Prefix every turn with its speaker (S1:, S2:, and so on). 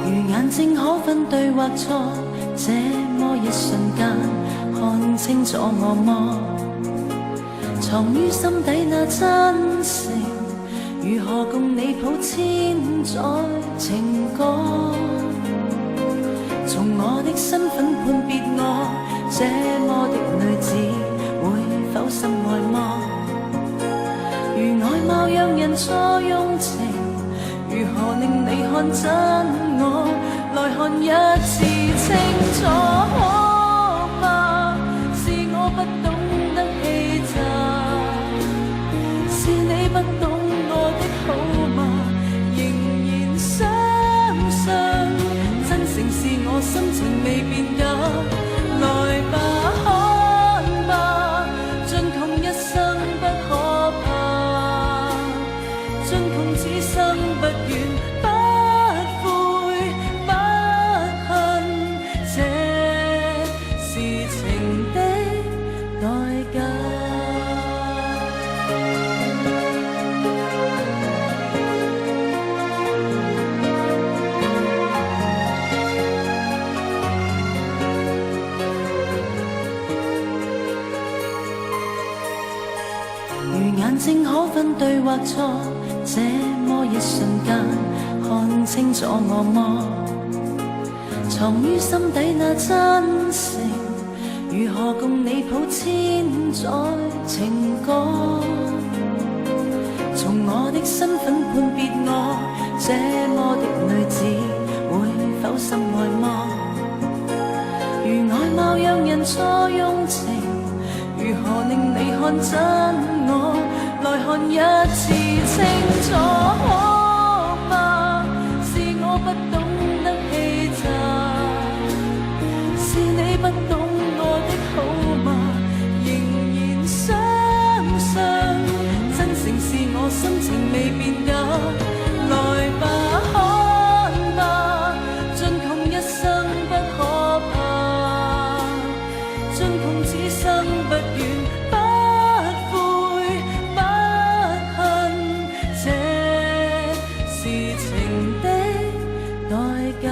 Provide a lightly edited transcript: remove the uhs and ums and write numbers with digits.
S1: 如眼睛可分對或錯，這麼一瞬間看清楚我麼？藏於心底那真誠，如何共你譜千載情歌？從我的身份判別我，這麼的女子會否心愛麼？如外貌讓人錯用情，如何令你看真我？來看一次清楚吧，是我不懂得氣質，是你不懂我的好嗎？仍然相信真誠是我心情未變的，來吧看吧，盡窮一生不可怕，盡窮此生不怨不悔不恨，這是情的代價。如眼睛可分對或錯，這麼一瞬間看清楚我麼？藏於心底那真誠，如何共你譜千載情歌？從我的身份判別我，這麼的女子會否心愛麼？如外貌讓人錯用情，如何令你看真我？來看一次清楚吧，是我不懂得氣質，是你不懂我的好嗎？仍然相信真誠是我心情未變的，來吧看吧，盡窮一生不可怕，盡窮此生不怨不悔不恨，這是情的代價。